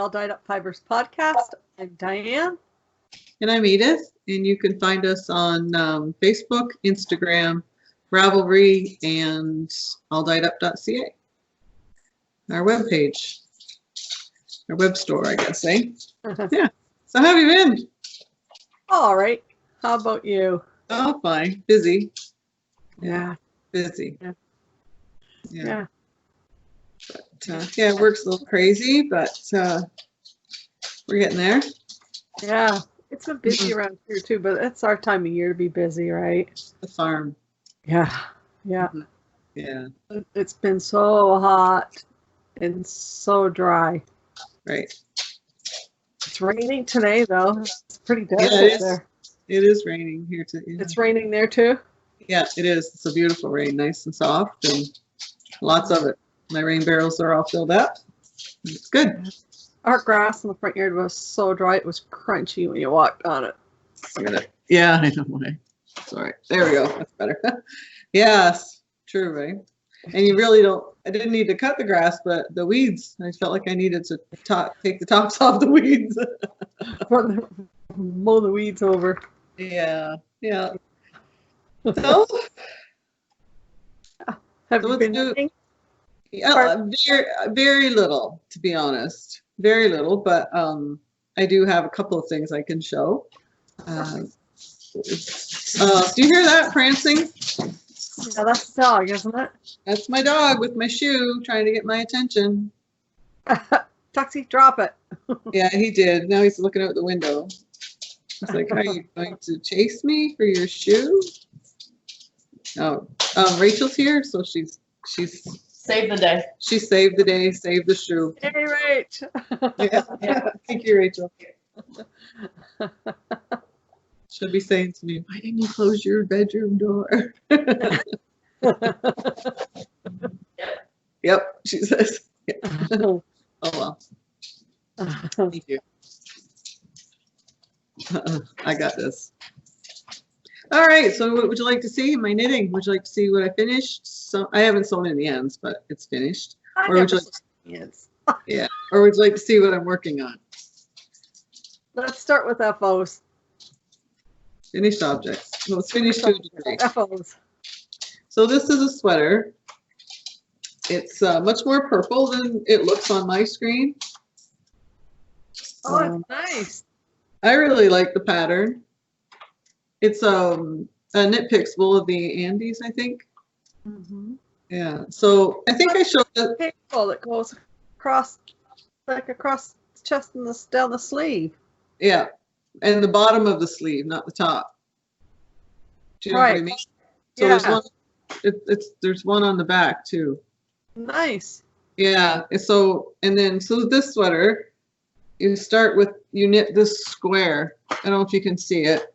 All Dyed Up Fibres podcast. I'm Diane. And I'm Edith, and you can find us on Facebook, Instagram, Ravelry, and alldyedup.ca. Our webpage, our web store, I guess, eh? Yeah. So how have you been? All right. How about you? Oh, fine. Busy. Yeah. Busy. Yeah. But, yeah, work's a little crazy, but we're getting there. Yeah. It's been busy around here too, but it's our time of year to be busy, right? The farm. Yeah. Yeah. Yeah. It's been so hot and so dry. Right. It's raining today, though. It's pretty dark out there. It is raining here too. Yeah. It's raining there too? Yeah, it is. It's a beautiful rain, nice and soft, and lots of it. My rain barrels are all filled up. It's good. Our grass in the front yard was so dry, it was crunchy when you walked on it. Yeah, I know why. It's all right. There we go. That's better. Yes, true, right? And you really don't, I didn't need to cut the grass, but the weeds, I felt like I needed to take the tops off the weeds. Mow the weeds over. Yeah, yeah. So, have you been eating? Yeah, very little, to be honest. Very little, but I do have a couple of things I can show. Do you hear that prancing? Yeah, that's the dog, isn't it? That's my dog with my shoe trying to get my attention. Tuxie, drop it. Yeah, he did. Now he's looking out the window. He's like, are you going to chase me for your shoe? Oh, Rachel's here, so she's saved the day. She saved the day, saved the shoe. Hey, Rach. Yeah. Thank you, Rachel. She'll be saying to me, why didn't you close your bedroom door? Yep, she says. Yeah. Oh, well. Thank you. I got this. All right, so what would you like to see? My knitting. Would you like to see what I finished? So I haven't sewn in the ends, but it's finished. Or would you like to, yeah. Or would you like to see what I'm working on? Let's start with FOs. Finished objects. Well, it's finished to a degree. FOs. So this is a sweater. It's much more purple than it looks on my screen. Oh, it's nice. I really like the pattern. It's a Knit Picks Wool of the Andes, I think. Mm-hmm. Yeah. So I think I showed the cable that goes across the chest and down the sleeve. Yeah, and the bottom of the sleeve, not the top. Do you know what I mean? So yeah. There's one on the back too. Nice. Yeah. So this sweater, you start with, you knit this square. I don't know if you can see it.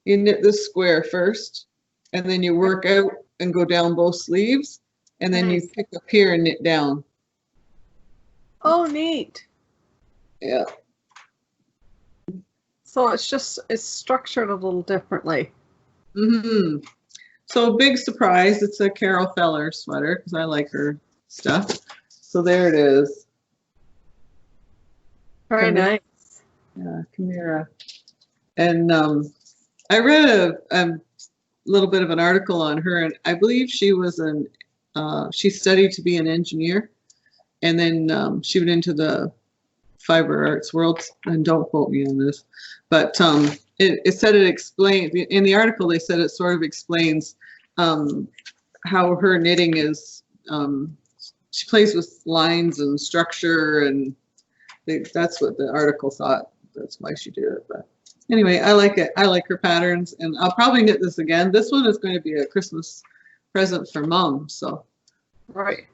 You knit this square first, and then you work out and go down both sleeves, and then you pick up here and knit down. Oh, neat. Yeah. So it's structured a little differently. Mm-hmm. So big surprise, it's a Carol Feller sweater because I like her stuff. So there it is. Very nice. Yeah, Chimera. And I read a little bit of an article on her, and I believe she was she studied to be an engineer, and then she went into the fiber arts world, and don't quote me on this, but it said it explained, in the article they said it sort of explains how her knitting is, she plays with lines and structure, and that's what the article thought, that's why she did it. But anyway, I like it. I like her patterns, and I'll probably knit this again. This one is going to be a Christmas present for Mom, so. Right.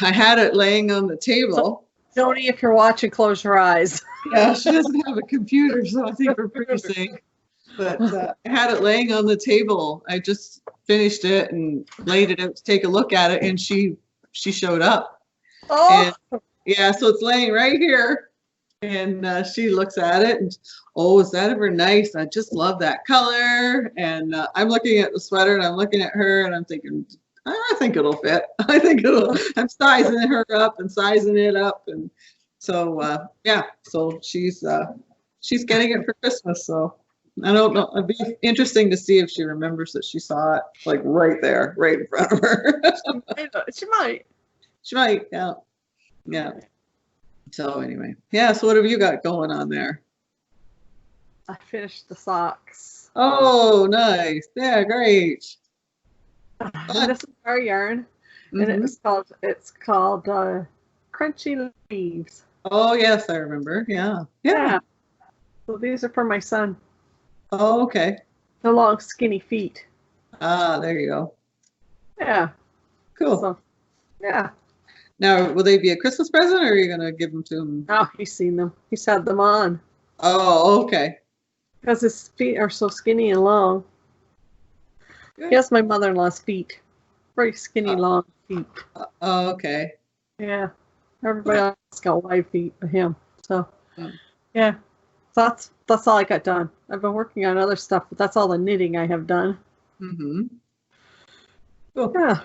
I had it laying on the table. So, Joni, if you're watching, close your eyes. Yeah, she doesn't have a computer, so I think we're pretty safe. But I had it laying on the table. I just finished it and laid it out to take a look at it, and she showed up. Oh. And, yeah, so it's laying right here, and she looks at it, and oh, is that ever nice? I just love that color. And I'm looking at the sweater, and I'm looking at her, and I'm thinking, I think it'll fit. I'm sizing her up and sizing it up, and So yeah, so she's getting it for Christmas. So I don't know. It'd be interesting to see if she remembers that she saw it like right there, right in front of her. She might. She might. Yeah. Yeah. So anyway, yeah. So what have you got going on there? I finished the socks. Oh, nice. Yeah, great. And this is our yarn, and Mhm. it's called Crunchy Leaves. Oh, yes, I remember. Yeah. Yeah. So these are for my son. Oh, okay. The long, skinny feet. Ah, there you go. Yeah. Cool. So, yeah. Now, will they be a Christmas present, or are you gonna give them to him? Oh, he's seen them. He's had them on Oh, okay. because his feet are so skinny and long. Good. He has my mother-in-law's feet. Very skinny, long feet. Oh, okay. Yeah. Everybody else got wide feet but him. So, Hmm. yeah. So that's all I got done. I've been working on other stuff, but that's all the knitting I have done. Mm-hmm. Cool. Yeah.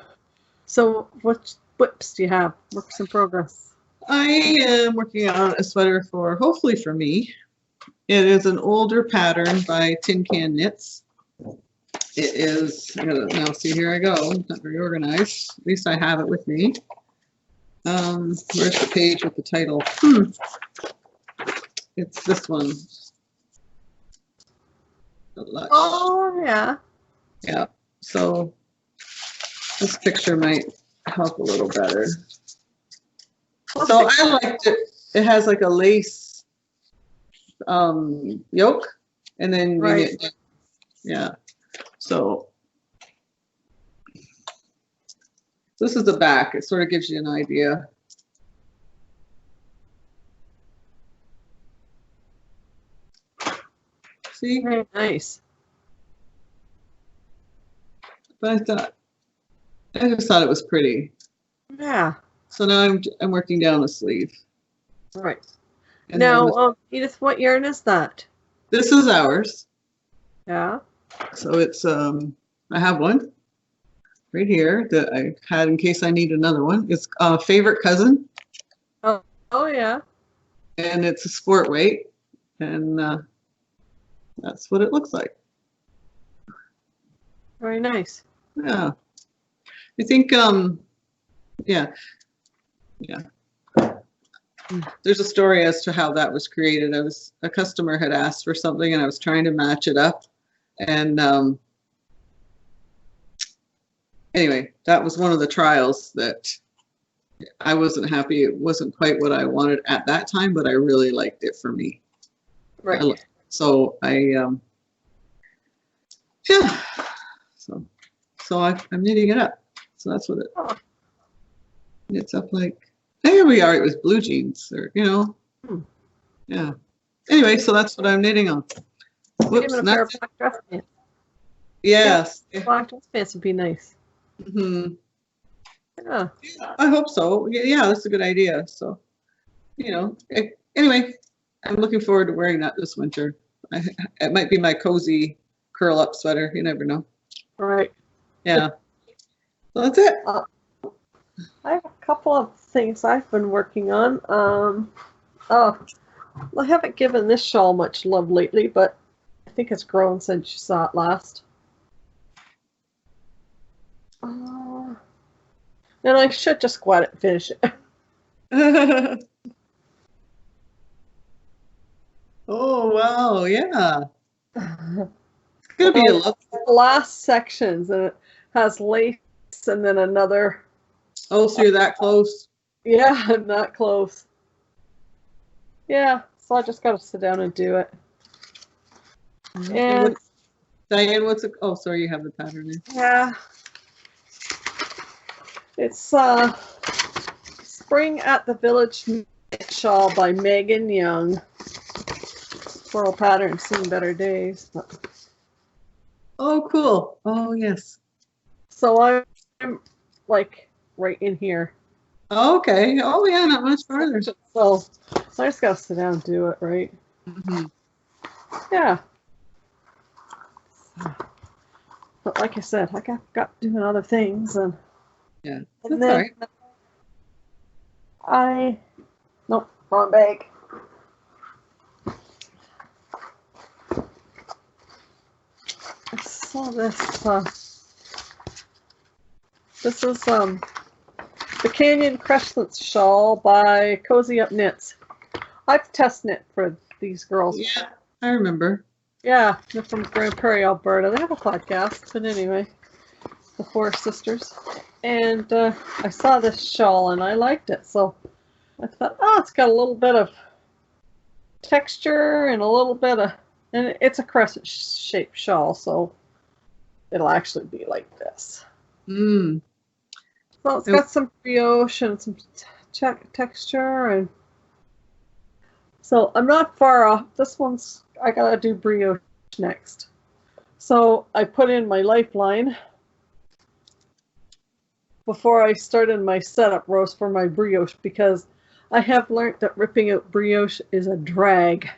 So what whips do you have? Works in progress. I am working on a sweater hopefully for me. It is an older pattern by Tin Can Knits. It is, now see, here I go, not very organized. At least I have it with me. Where's the page with the title? It's this one. Oh, yeah. Yeah, so this picture might help a little better. So I liked it. It has like a lace yoke, and then Right. you get, yeah. So this is the back. It sort of gives you an idea. See, Very nice. but I just thought it was pretty. Yeah. So now I'm working down the sleeve. Right. And then Now, Edith, what yarn is that? this is ours. Yeah. So it's I have one right here that I had in case I need another one. It's Favorite Cousin, Oh, yeah. and it's a sport weight, and that's what it looks like. Very nice. Yeah, I think yeah. There's a story as to how that was created. A customer had asked for something, and I was trying to match it up, and anyway, that was one of the trials that I wasn't happy. It wasn't quite what I wanted at that time, but I really liked it for me. Right. So yeah. So I'm knitting it up. So that's what Oh. it's up like. Here we are. It was blue jeans, or yeah. Anyway, so that's what I'm knitting on. Whoops, Even a pair of black dress pants. yes. Black dress pants would be nice. Mm-hmm. Yeah. I hope so. Yeah, that's a good idea. So, anyway, I'm looking forward to wearing that this winter. It might be my cozy curl up sweater. You never know. Right. Yeah. So that's it. I have a couple of things I've been working on. I haven't given this shawl much love lately, but I think it's grown since you saw it last. And I should just go at it and finish it. Oh, wow. Yeah. It's going to be a lot. Last sections, and it has lace and then another. Oh, so you're that close. Yeah, I'm not close. Yeah, so I just got to sit down and do it. And Diane, what's it? Oh, sorry, you have the pattern in. yeah, it's Spring at the Village Knit Shawl by Megan Young. Floral pattern, seen better days. Oh, cool. Oh, yes. So I'm like right in here. Oh, okay. Oh, yeah, not much farther. So I just gotta sit down and do it, right? Mm-hmm. Yeah. But like I said, I got doing other things, and Yeah, and that's all then right. Wrong bag. I saw this. This is the Canyon Crescent Shawl by Cozy Up Knits. I've test knit for these girls. Yeah, I remember. Yeah, they're from Grand Prairie, Alberta. They have a podcast, but anyway, the Four Sisters. And I saw this shawl and I liked it, so I thought, oh, it's got a little bit of texture and a little bit of, and it's a crescent shaped shawl, so it'll actually be like this. Mm. So it's got some brioche and some texture, and so I'm not far off. This one's, I gotta do brioche next. So I put in my lifeline before I started my setup roast for my brioche, because I have learned that ripping out brioche is a drag.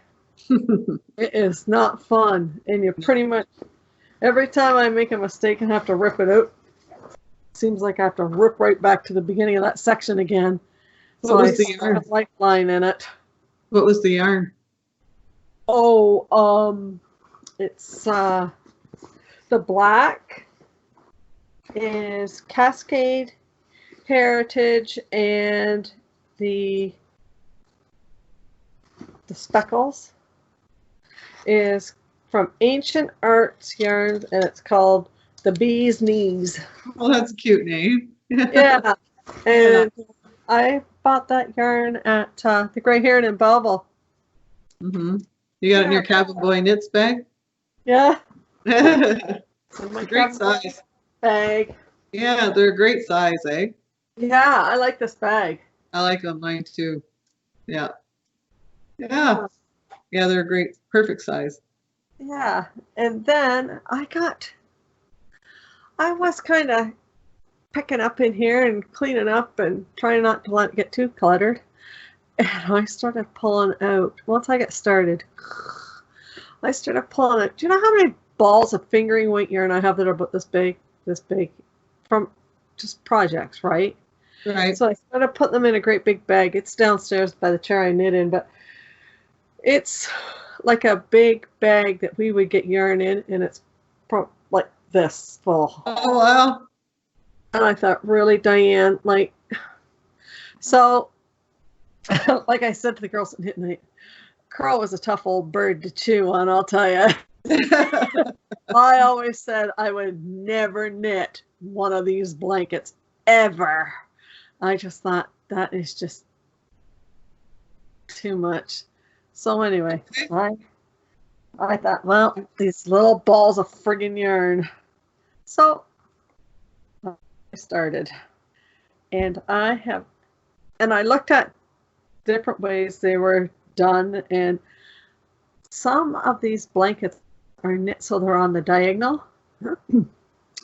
It is not fun, and you pretty much, every time I make a mistake and have to rip it out, it seems like I have to rip right back to the beginning of that section again. What was the yarn? Lifeline in it. What was the yarn? Oh, it's the black is Cascade, Heritage, and the speckles is from Ancient Arts Yarns, and it's called the Bee's Knees. Well, that's a cute name. Yeah, and I bought that yarn at the Grey Heron in Belleville. Mm-hmm. You got it in your Cabin Boy Knits bag? Yeah. My great size. Bag. Yeah, they're a great size, eh? Yeah, I like this bag. I like them, mine too. Yeah. Yeah. Yeah, they're a great, perfect size. Yeah, and then I was kind of picking up in here and cleaning up and trying not to let it get too cluttered. And I started pulling out, once I got started, I started pulling out. Do you know how many balls of fingering weight yarn I have that are about this big, from just projects, right? Right. So I started putting them in a great big bag. It's downstairs by the chair I knit in, but it's like a big bag that we would get yarn in, and it's like this full. Oh, wow. And I thought, really, Diane, like, so, like I said to the girls at Knit Night, Carl was a tough old bird to chew on, I'll tell you. I always said I would never knit one of these blankets, ever. I just thought that is just too much. So anyway, I thought, well, these little balls of friggin' yarn. So I started, and I looked at different ways they were done, and some of these blankets are knit so they're on the diagonal.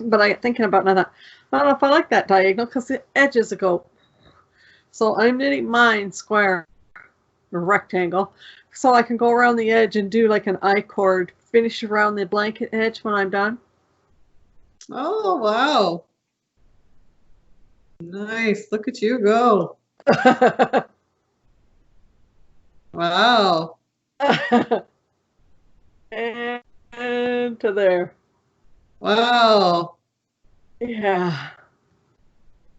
But I got thinking about that. I don't know if I like that diagonal because the edges go. So I'm knitting mine square or rectangle, so I can go around the edge and do like an I-cord, finish around the blanket edge when I'm done. Oh, wow. Nice. Look at you go. Wow. And to there. Wow. Yeah.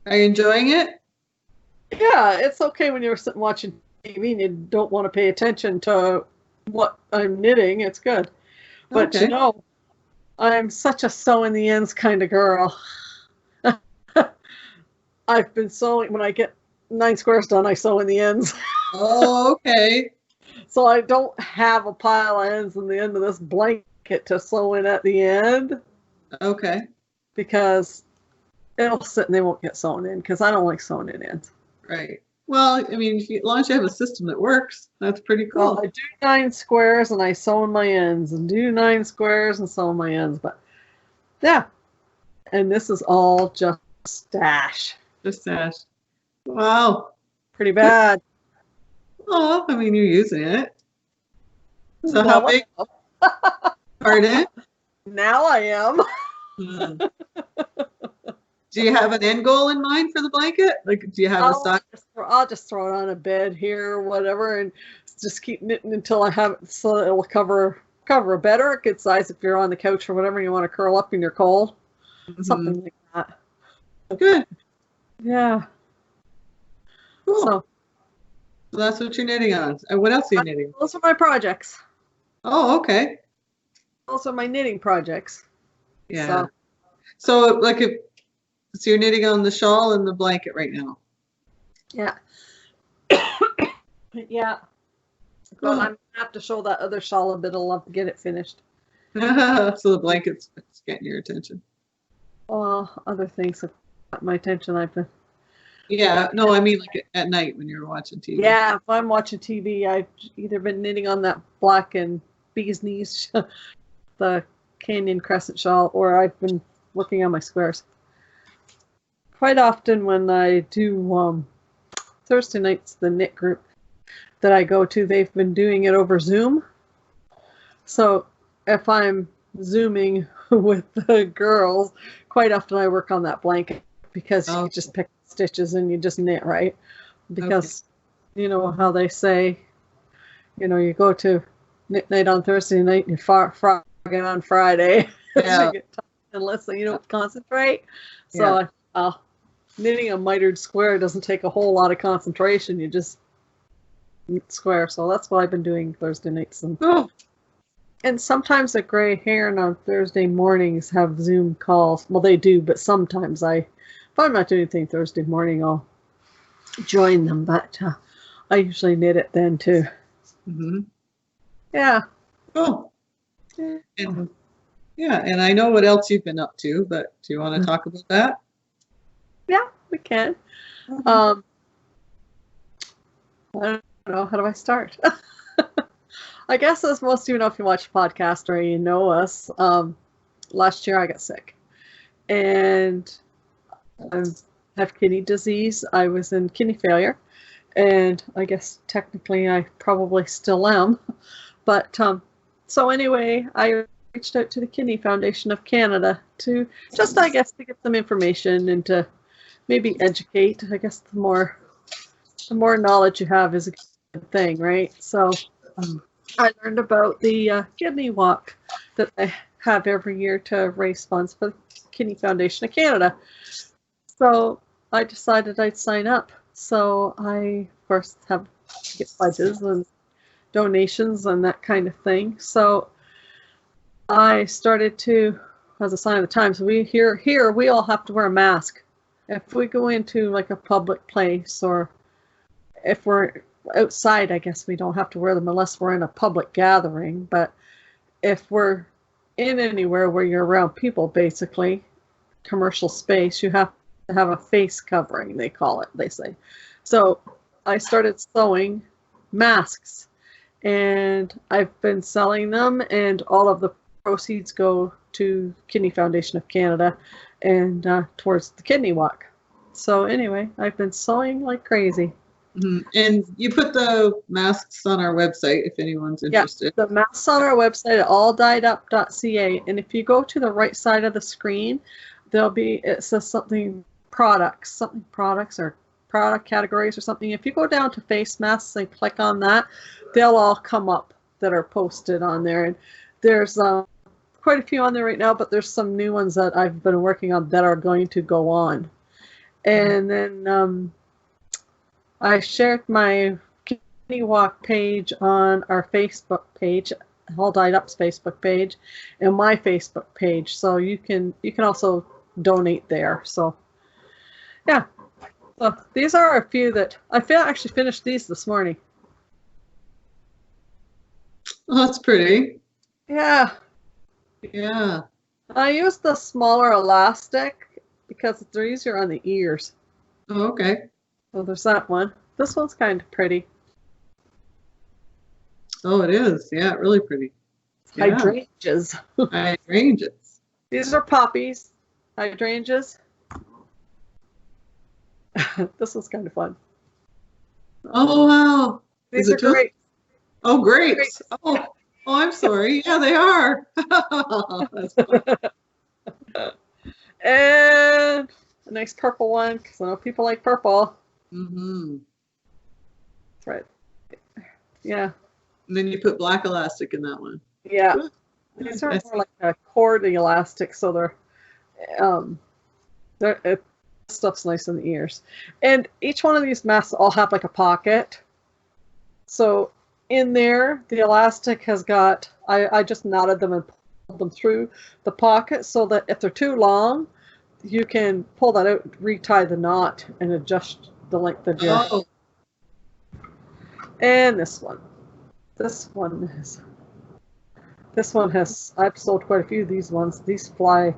Are you enjoying it? Yeah, it's okay when you're sitting watching TV and you don't want to pay attention to what I'm knitting. It's good. But Okay. you know, I'm such a sew in the ends kind of girl. I've been sewing, when I get 9 squares done, I sew in the ends. Oh, okay. So I don't have a pile of ends in the end of this blanket to sew in at the end, Okay. because it'll sit and they won't get sewn in, because I don't like sewing in ends. Right. Well, I mean, as long as you have a system that works, that's pretty Well, cool. I do 9 squares and I sew in my ends, and do 9 squares and sew in my ends. But yeah, and this is all just stash. Just Ash. Wow. Pretty bad. Oh, I mean, you're using it. So Now how I big? am. Pardon? Now I am. Do you have an end goal in mind for the blanket? Like, do you have a stock? I'll just throw it on a bed here or whatever, and just keep knitting until I have it so it'll cover a bed or a good size if you're on the couch or whatever and you want to curl up and you're cold. Something like that. Good. Yeah. Cool. So that's what you're knitting on. And what else are you knitting? those are my projects. Oh, okay. Those are my knitting projects. Yeah. So like so you're knitting on the shawl and the blanket right now. Yeah. Yeah. But I'm gonna have to show that other shawl a bit of love to get it finished. So the blanket's getting your attention. Well, other things have got my attention. I've been. Yeah, no, I mean like at night when you're watching TV. Yeah, if I'm watching TV, I've either been knitting on that black and bee's knees, the Canyon Crescent shawl, or I've been working on my squares. Quite often when I do Thursday nights, the knit group that I go to, they've been doing it over Zoom. So if I'm Zooming with the girls, quite often I work on that blanket because you just pick stitches and you just knit, right? Because you know how they say, you know, you go to knit night on Thursday night and you frog it on Friday. Yeah. Unless you don't concentrate. So knitting a mitered square doesn't take a whole lot of concentration. You just knit square. So that's what I've been doing Thursday nights. And sometimes at Gray Heron on Thursday mornings have Zoom calls. Well, they do, but sometimes if I'm not doing anything Thursday morning, I'll join them. But I usually knit it then too. Mm-hmm. Yeah. Cool. And I know what else you've been up to, but do you want to talk about that? Yeah, we can. I don't know. How do I start? I guess as most of you know, if you watch the podcast or you know us, last year I got sick. And I have kidney disease. I was in kidney failure. And I guess technically I probably still am. But so anyway, I reached out to the Kidney Foundation of Canada to just, I guess, to get some information and to maybe educate. I guess the more knowledge you have is a good thing, right? So I learned about the kidney walk that they have every year to raise funds for the Kidney Foundation of Canada. So I decided I'd sign up. So I, of course, have to get pledges and donations and that kind of thing. So I started to, as a sign of the times, we here we all have to wear a mask. If we go into like a public place or if we're outside, I guess we don't have to wear them unless we're in a public gathering. But if we're in anywhere where you're around people, basically, commercial space, you have to have a face covering, they call it, they say. So I started sewing masks and I've been selling them, and all of the proceeds go to Kidney Foundation of Canada and towards the kidney walk. So anyway, I've been sewing like crazy. Mm-hmm. And you put the masks on our website if anyone's interested. Yeah, the masks on our website at alldiedup.ca, and if you go to the right side of the screen, it says something products or product categories or something. If you go down to face masks and click on that, they'll all come up that are posted on there. And there's quite a few on there right now, but there's some new ones that I've been working on that are going to go on. And then I shared my Kidney Walk page on our Facebook page, All Dyed Up's Facebook page, and my Facebook page. So you can also donate there. So yeah. So these are a few that I actually finished these this morning. Oh, that's pretty. Yeah. Yeah. I used the smaller elastic because they're easier on the ears. Oh, okay. So there's that one. This one's kind of pretty. Oh, it is. Yeah, really pretty. Yeah. Hydrangeas. Hydrangeas. These are poppies. Hydrangeas. This was kind of fun. Oh, wow. These are great. Oh, grapes. Oh, I'm sorry. Yeah, they are. That's fun. And a nice purple one because I know people like purple. Mm-hmm. That's right. Yeah. And then you put black elastic in that one. Yeah. Good. These are Nice. more like a cord elastic, so it stuff's nice in the ears. And each one of these masks all have like a pocket. So in there, the elastic has got, I just knotted them and pulled them through the pocket so that if they're too long, you can pull that out, retie the knot, and adjust the length of your. Oh, And this one has, I've sold quite a few of these ones. These fly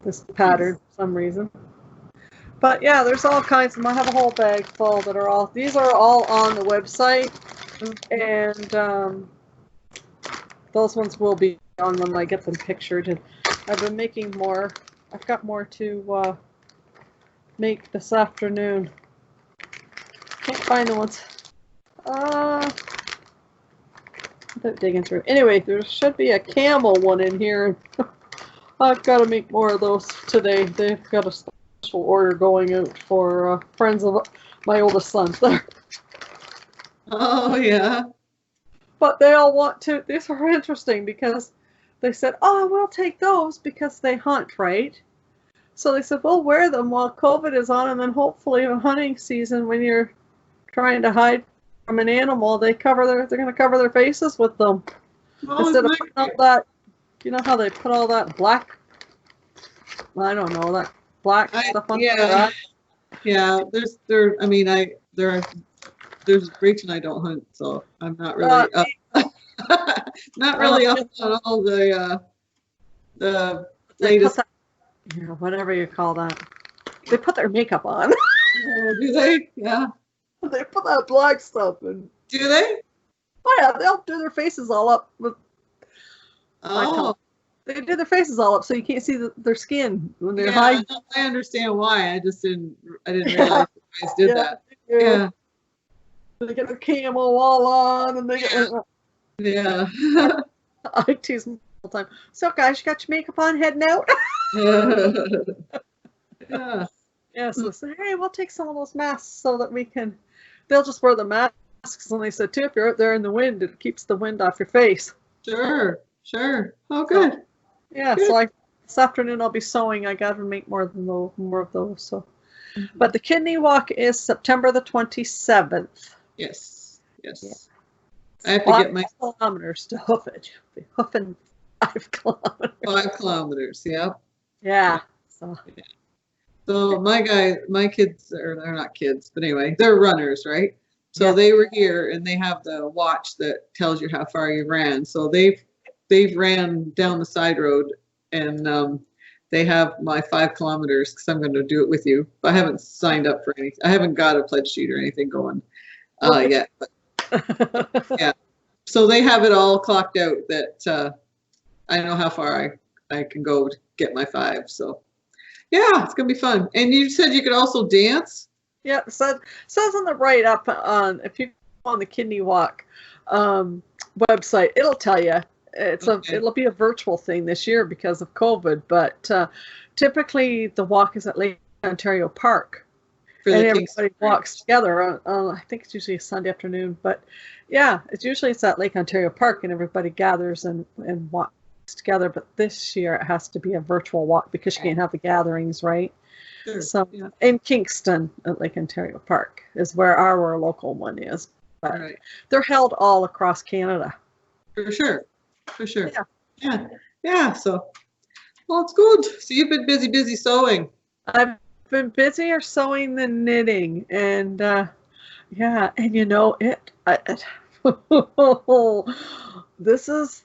this pattern for some reason. But yeah, there's all kinds of them. I have a whole bag full that are all, these are all on the website. And those ones will be on when I get them pictured. And I've been making more. I've got more to make this afternoon. Can't find the ones. Without digging through. Anyway, there should be a camel one in here. I've got to make more of those today. They've got a special order going out for friends of my oldest son there. oh yeah. But they all want to. These are interesting because they said, "Oh, we'll take those because they hunt, right?" So they said, "We'll wear them while COVID is on, and then hopefully in hunting season, when you're trying to hide from an animal, they're going to cover their faces with them Oh, instead of putting all that. You know how they put all that black? I don't know, that black stuff on their eyes. Yeah. There's Rach and I don't hunt, so I'm not really up. Not really up on all the latest. Whatever you call that. They put their makeup on. Do they? Yeah. They put that black stuff in. Do they? Oh yeah, they'll do their faces all up with. Oh. They do their faces all up so you can't see their skin when they're Yeah, hiding. I understand why. I didn't realize you guys did that. Yeah. They get their camo all on and they get. Yeah. I tease them all the time. So guys, you got your makeup on heading out? Yeah. Yeah, so they say, hey, we'll take some of those masks so that we can. They'll just wear the masks, and they said too, if you're out there in the wind, it keeps the wind off your face. Sure. Oh, good. So, yeah, good. so this afternoon I'll be sewing. I got to make more of those. So, but the kidney walk is September the 27th. Yes. Yeah. I have to get my 5 kilometers to hoof it. Be hoofing 5 kilometers. 5 kilometers. Yep. Yeah. So. So my kids they're not kids, but anyway, they're runners, right? So Yeah. they were here and they have the watch that tells you how far you ran. So they've ran down the side road and they have my 5 kilometers because I'm going to do it with you. But I haven't signed up for anything. I haven't got a pledge sheet or anything going yet. But, yeah. So they have it all clocked out that I know how far I can go to get my 5. So. Yeah, it's gonna be fun. And you said you could also dance? Yeah, says on the write up on if you go on the Kidney Walk website, it'll tell you. It'll be a virtual thing this year because of COVID, but typically the walk is at Lake Ontario Park, and everybody walks together. I think it's usually a Sunday afternoon, but yeah, it's at Lake Ontario Park, and everybody gathers and walks together. But this year it has to be a virtual walk because you can't have the gatherings, right? Sure. So in Kingston at Lake Ontario Park is where our local one is, but they're held all across Canada. For sure. Yeah. So, well, it's good. So you've been busy sewing. I've been busier sewing than knitting, and yeah, and you know it. This is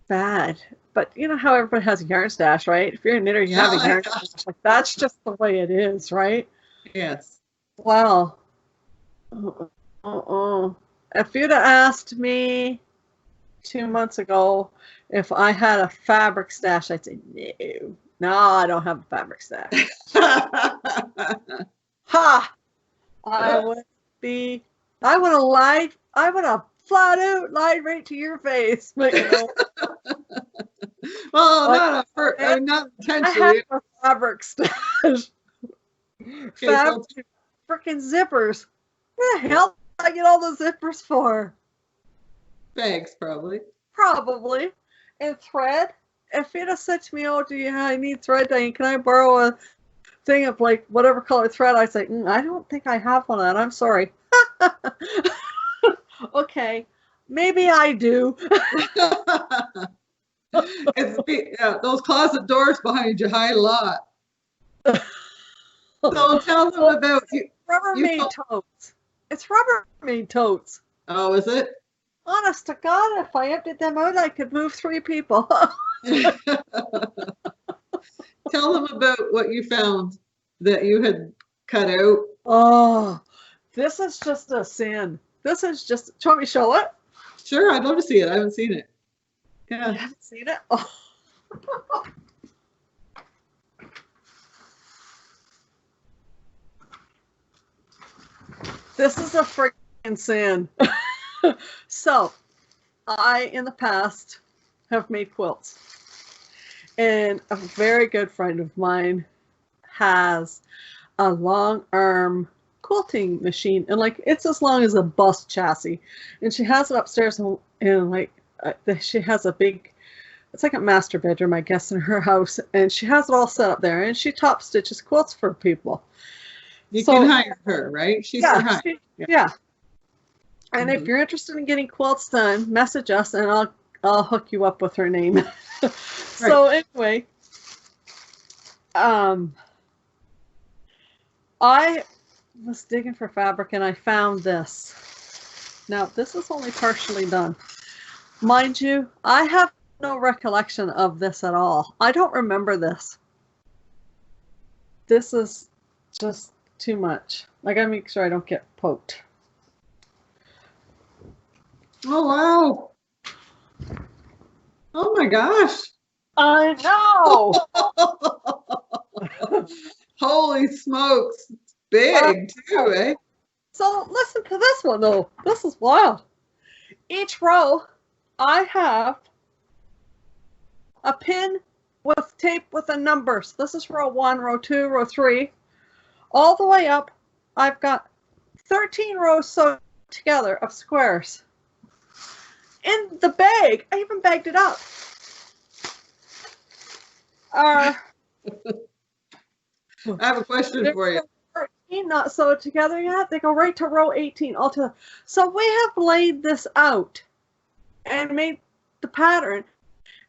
bad. But you know how everybody has a yarn stash, right? If you're a knitter, you have a yarn stash. Like that's just the way it is, right? Yes. Well, if you'd have asked me 2 months ago if I had a fabric stash, I'd say no, I don't have a fabric stash. Ha! I would have flat out lied right to your face. But, you know, Well, Like, not I have intentionally. a fabric stash. Okay, Fabric freaking zippers. Where the hell did I get all those zippers for? bags probably. Probably. And thread. If you'd have said to me, "Oh, I need thread, Diane? Can I borrow a thing of like whatever color thread?" I say, "I don't think I have one of that. I'm sorry." Okay, maybe I do. Those closet doors behind you hide a lot. So tell them about you. Rubbermaid totes. It's Rubbermaid totes. Oh, is it? Honest to God, if I emptied them out, I could move 3 people. Tell them about what you found that you had cut out. Oh, this is just a sin. This is just. Do you want me to show it? Sure, I'd love to see it. I haven't seen it. Yeah. You haven't seen it? Oh. This is a freaking sin. So, I, in the past, have made quilts. And a very good friend of mine has a long arm quilting machine. And like, it's as long as a bus chassis. And she has it upstairs and like, she has a big, it's like a master bedroom, I guess, in her house. And she has it all set up there. And she top stitches quilts for people. You can hire her, right? She's for hire. Yeah. And if you're interested in getting quilts done, message us and I'll hook you up with her name. So anyway, I was digging for fabric and I found this. Now, this is only partially done. Mind you, I have no recollection of this at all. I don't remember this. This is just too much. I gotta make sure I don't get poked. Oh, wow. Oh my gosh. I know. Holy smokes. It's big too, eh? So listen to this one though. This is wild. Each row, I have a pin with tape with the numbers. This is row 1, row 2, row 3. All the way up, I've got 13 rows sewed together of squares. In the bag, I even bagged it up. I have a question for you. 13 not sewed together yet. They go right to row 18 altogether. So we have laid this out and made the pattern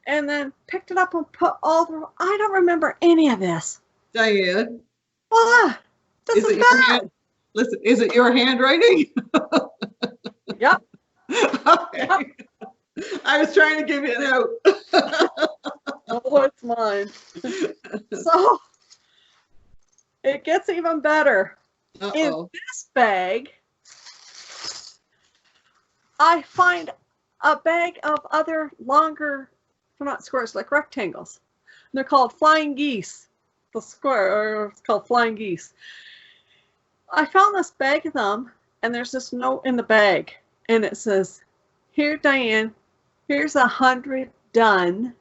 and then picked it up and put all the. I don't remember any of this. Diane. This is bad. Listen, is it your handwriting? Yep. Okay. Yep. I was trying to give you an out. Oh, it's mine. So it gets even better. In this bag, I find a bag of other longer, not squares, like rectangles. And they're called flying geese. The square, or it's called flying geese. I found this bag of them, and there's this note in the bag, and it says, "Here, Diane, here's 100 done.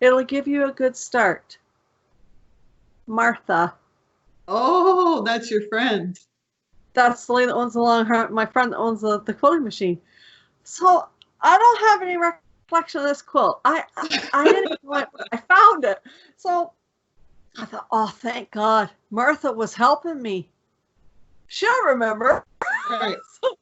It'll give you a good start. Martha." Oh, that's your friend. That's the lady that owns my friend that owns the quilting machine. So I don't have any recollection of this quilt. I didn't even know I found it. So I thought, oh, thank God, Martha was helping me. She'll remember. Right. So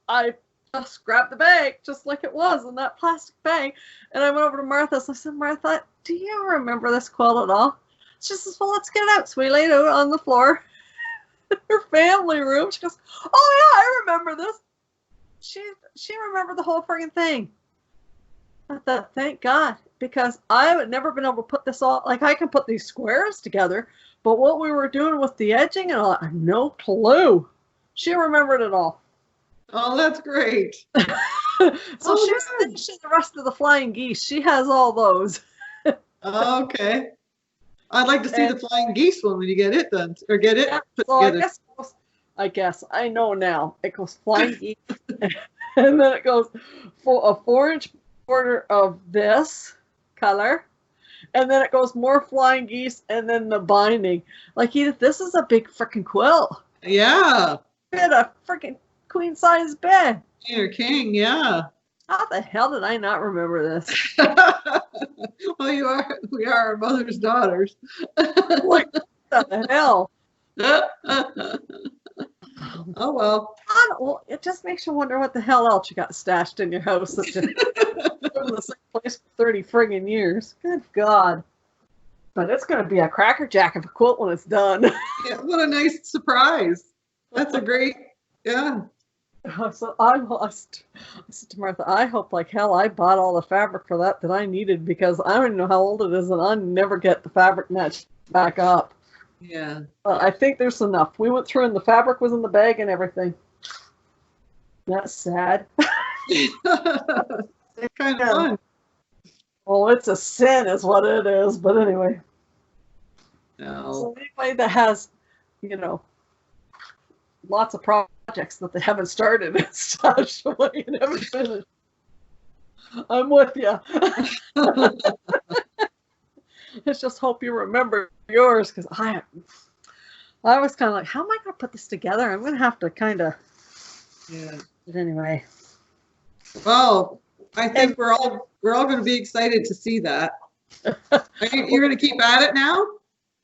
I just grabbed the bag, just like it was in that plastic bag, and I went over to Martha. So I said, "Martha, do you remember this quilt at all?" She says, "Well, let's get it out." So we laid it out on the floor in her family room. She goes, "Oh yeah, I remember this." She remembered the whole friggin' thing. I thought, thank God, because I would never been able to put this all, like I can put these squares together, but what we were doing with the edging and all, I have no clue. She remembered it all. Oh, that's great. So she's finishing the rest of the flying geese. She has all those. Okay. I'd like to see the flying geese one when you get it done, or get it put together. I guess I know now. It goes flying geese, and then it goes for a 4-inch border of this color, and then it goes more flying geese, and then the binding. Like, Edith, this is a big freaking quilt. Yeah. Bit a freaking queen size bed. King or king, yeah. How the hell did I not remember this? Well, we are our mother's daughters. Like, what the hell? Oh, well. Well, it just makes you wonder what the hell else you got stashed in your house that's just been in the same place for 30 friggin' years. Good God. But it's going to be a crackerjack of a quilt when it's done. Yeah, what a nice surprise. That's a great, yeah. So I said to Martha, I hope like hell I bought all the fabric for that I needed, because I don't even know how old it is and I'll never get the fabric matched back up. Yeah. But I think there's enough. We went through and the fabric was in the bag and everything. That's sad. It's kind of fun. Well, it's a sin is what it is. But anyway. No. So anybody that has, lots of projects that they haven't started and stashed away and haven't finished, I'm with you. Let's just hope you remember yours, because I was kind of like, how am I going to put this together? I'm going to have to kind of. Yeah. But anyway. Well, I think we're all going to be excited to see that. You're going to keep at it now?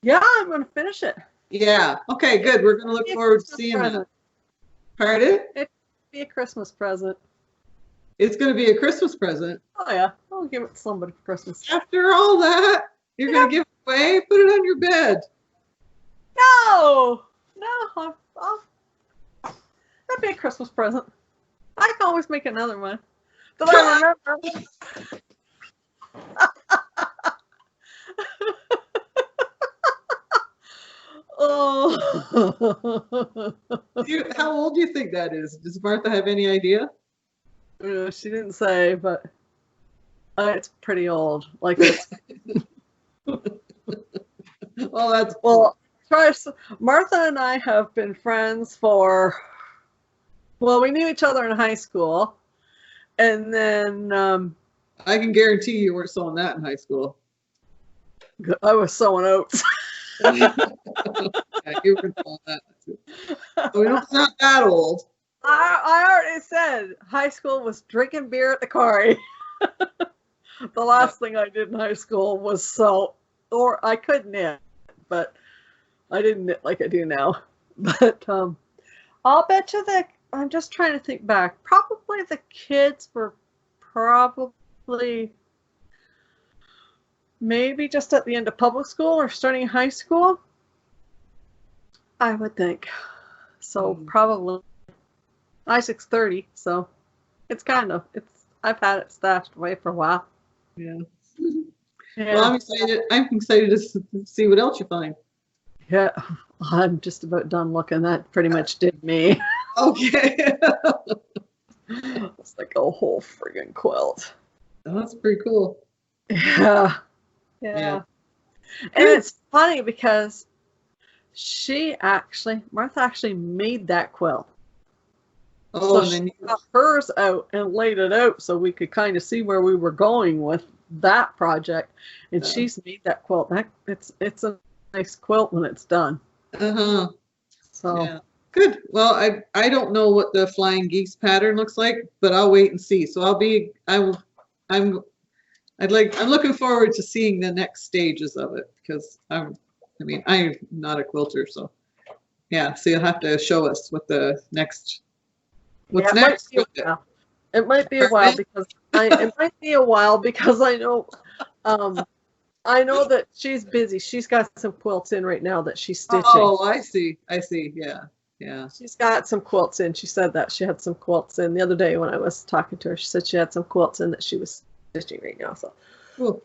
Yeah, I'm going to finish it. Yeah. Okay, good. We're going to look forward to seeing it. Pardon? It'll be a Christmas present. It's going to be a Christmas present. Oh, yeah. I'll give it to somebody for Christmas. After all that, you're going to give it away? Put it on your bed. No! That'd be a Christmas present. I can always make another one. But I remember. Oh. How old do you think that is? Does Martha have any idea? She didn't say, but it's pretty old. Like it's. Well, that's Martha and I have been friends for. Well, we knew each other in high school, and then I can guarantee you weren't sewing that in high school. I was sewing oats. Yeah, you were sewing that too. So it's not that old. I already said high school was drinking beer at the quarry. The last thing I did in high school was sew, or I could knit, but I didn't knit like I do now. But I'll bet you that I'm just trying to think back. Probably the kids were probably maybe just at the end of public school or starting high school, I would think. So probably Isaac's 30, so it's I've had it stashed away for a while. Yeah. Yeah. Well, I'm excited to see what else you find. Yeah, I'm just about done looking. That pretty much did me. Okay. It's like a whole friggin' quilt. Oh, that's pretty cool. Yeah. Yeah. And it's funny because Martha actually made that quilt. Oh, So and then she got hers out and laid it out so we could kind of see where we were going with that project. And she's made that quilt. It's a nice quilt when it's done. Uh-huh. So Yeah. Good. Well, I don't know what the flying geese pattern looks like, but I'll wait and see. So I'm looking forward to seeing the next stages of it, because I'm not a quilter, so yeah. So you'll have to show us what's next. What's next? It might be a while because I know that she's busy. She's got some quilts in right now that she's stitching. Oh, I see. Yeah. Yeah. She's got some quilts in. She said that she had some quilts in the other day when I was talking to her. She said she had some quilts in that she was stitching right now. So Cool.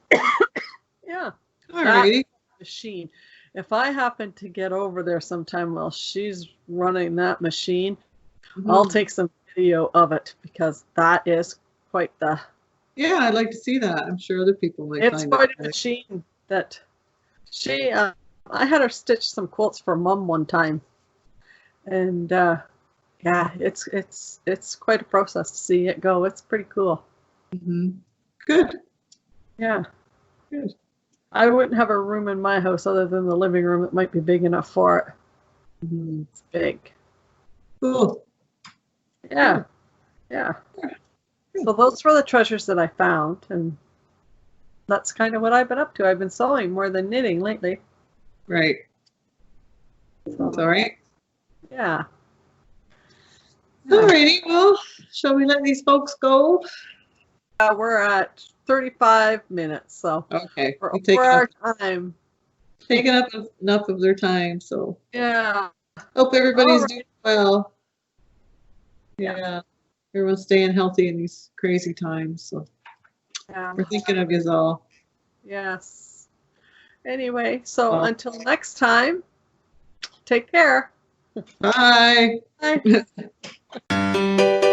yeah. All righty. Machine. If I happen to get over there sometime while she's running that machine, I'll take some video of it, because that is quite the. Yeah, I'd like to see that. I'm sure other people might It's find quite it. a machine that she. I had her stitch some quilts for Mum one time, and yeah, it's quite a process to see it go. It's pretty cool. Mm-hmm. Good. Yeah. Good. I wouldn't have a room in my house other than the living room that might be big enough for it. Mhm. It's big. Cool. Yeah. Yeah. So those were the treasures that I found, and that's kind of what I've been up to. I've been sewing more than knitting lately. Right. That's all right. Yeah. All righty. Well, shall we let these folks go? We're at 35 minutes, so Okay. we're We've over our time. taken up enough of their time, so Yeah. hope everybody's All right. doing well. Yeah. Yeah. Everyone's staying healthy in these crazy times, so Yeah. we're thinking of you all. Yes. Anyway, so Well. until next time, take care. Bye. Bye.